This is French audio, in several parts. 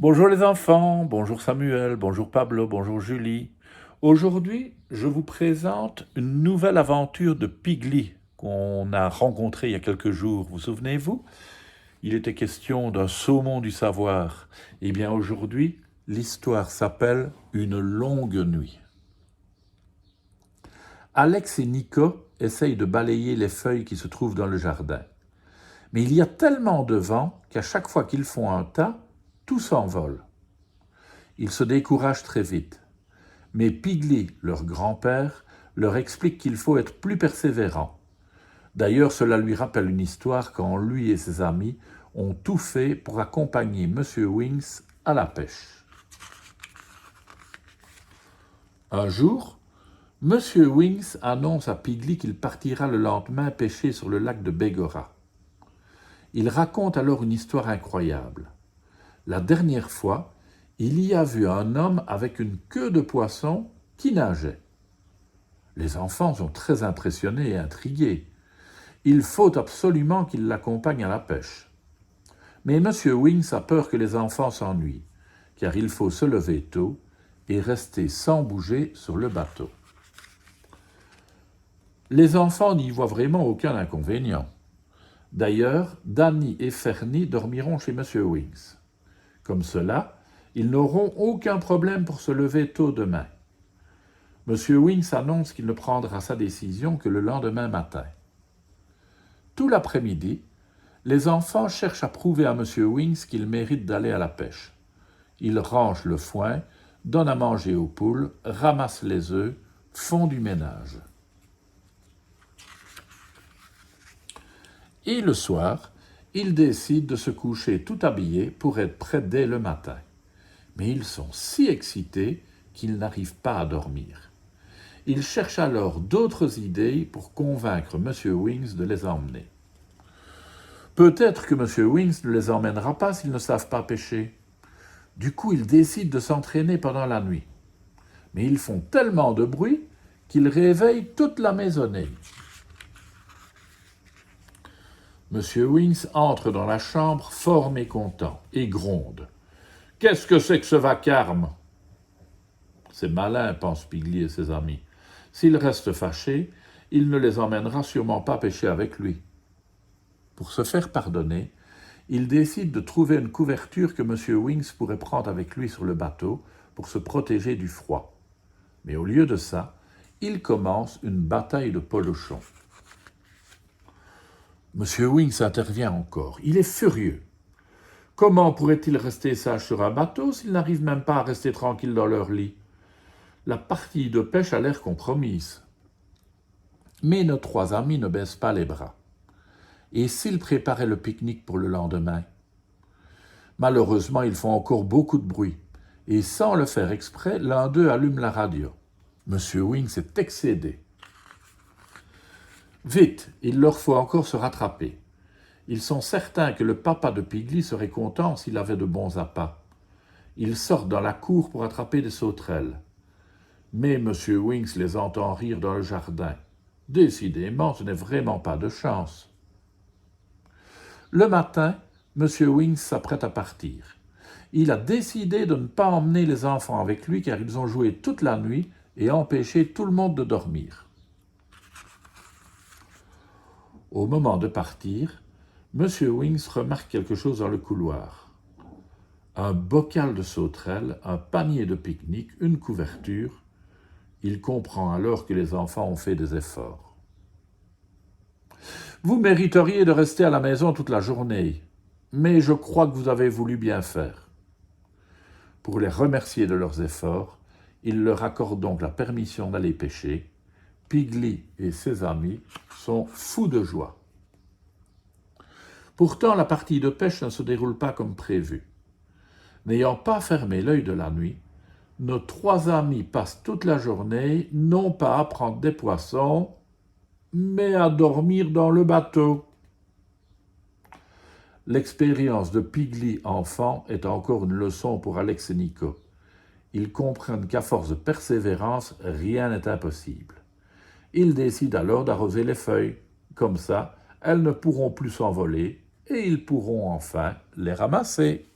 Bonjour les enfants, bonjour Samuel, bonjour Pablo, bonjour Julie. Aujourd'hui, je vous présente une nouvelle aventure de Pigli qu'on a rencontré il y a quelques jours. Vous souvenez-vous? Il était question d'un saumon du savoir. Eh bien aujourd'hui, l'histoire s'appelle Une longue nuit. Alex et Nico essayent de balayer les feuilles qui se trouvent dans le jardin. Mais il y a tellement de vent qu'à chaque fois qu'ils font un tas, tout s'envole. Ils se découragent très vite. Mais Pigli, leur grand-père, leur explique qu'il faut être plus persévérant. D'ailleurs, cela lui rappelle une histoire quand lui et ses amis ont tout fait pour accompagner Monsieur Wings à la pêche. Un jour, Monsieur Wings annonce à Pigli qu'il partira le lendemain pêcher sur le lac de Bégora. Il raconte alors une histoire incroyable. La dernière fois, il y a vu un homme avec une queue de poisson qui nageait. Les enfants sont très impressionnés et intrigués. Il faut absolument qu'il l'accompagne à la pêche. Mais M. Wings a peur que les enfants s'ennuient, car il faut se lever tôt et rester sans bouger sur le bateau. Les enfants n'y voient vraiment aucun inconvénient. D'ailleurs, Danny et Fernie dormiront chez M. Wings. Comme cela, ils n'auront aucun problème pour se lever tôt demain. M. Wings annonce qu'il ne prendra sa décision que le lendemain matin. Tout l'après-midi, les enfants cherchent à prouver à M. Wings qu'il mérite d'aller à la pêche. Ils rangent le foin, donnent à manger aux poules, ramassent les œufs, font du ménage. Et le soir, ils décident de se coucher tout habillés pour être prêts dès le matin. Mais ils sont si excités qu'ils n'arrivent pas à dormir. Ils cherchent alors d'autres idées pour convaincre M. Wings de les emmener. Peut-être que M. Wings ne les emmènera pas s'ils ne savent pas pêcher. Du coup, ils décident de s'entraîner pendant la nuit. Mais ils font tellement de bruit qu'ils réveillent toute la maisonnée. M. Wings entre dans la chambre fort mécontent et gronde. « Qu'est-ce que c'est que ce vacarme ?» C'est malin, pensent Pigli et ses amis. S'il reste fâché, il ne les emmènera sûrement pas pêcher avec lui. Pour se faire pardonner, il décide de trouver une couverture que M. Wings pourrait prendre avec lui sur le bateau pour se protéger du froid. Mais au lieu de ça, il commence une bataille de polochons. M. Wings intervient encore. Il est furieux. Comment pourrait-il rester sage sur un bateau s'ils n'arrivent même pas à rester tranquilles dans leur lit? La partie de pêche a l'air compromise. Mais nos trois amis ne baissent pas les bras. Et s'ils préparaient le pique-nique pour le lendemain? Malheureusement, ils font encore beaucoup de bruit. Et sans le faire exprès, l'un d'eux allume la radio. Monsieur Wings est excédé. Vite, il leur faut encore se rattraper. Ils sont certains que le papa de Pigli serait content s'il avait de bons appâts. Ils sortent dans la cour pour attraper des sauterelles. Mais M. Wings les entend rire dans le jardin. Décidément, ce n'est vraiment pas de chance. Le matin, M. Wings s'apprête à partir. Il a décidé de ne pas emmener les enfants avec lui car ils ont joué toute la nuit et empêché tout le monde de dormir. Au moment de partir, M. Wings remarque quelque chose dans le couloir. Un bocal de sauterelles, un panier de pique-nique, une couverture. Il comprend alors que les enfants ont fait des efforts. Vous mériteriez de rester à la maison toute la journée, mais je crois que vous avez voulu bien faire. Pour les remercier de leurs efforts, il leur accorde donc la permission d'aller pêcher. Pigli et ses amis sont fous de joie. Pourtant, la partie de pêche ne se déroule pas comme prévu. N'ayant pas fermé l'œil de la nuit, nos trois amis passent toute la journée non pas à prendre des poissons, mais à dormir dans le bateau. L'expérience de Pigli enfant est encore une leçon pour Alex et Nico. Ils comprennent qu'à force de persévérance, rien n'est impossible. Ils décident alors d'arroser les feuilles. Comme ça, elles ne pourront plus s'envoler et ils pourront enfin les ramasser.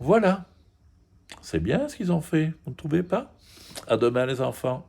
Voilà, c'est bien ce qu'ils ont fait, vous ne trouvez pas? À demain les enfants.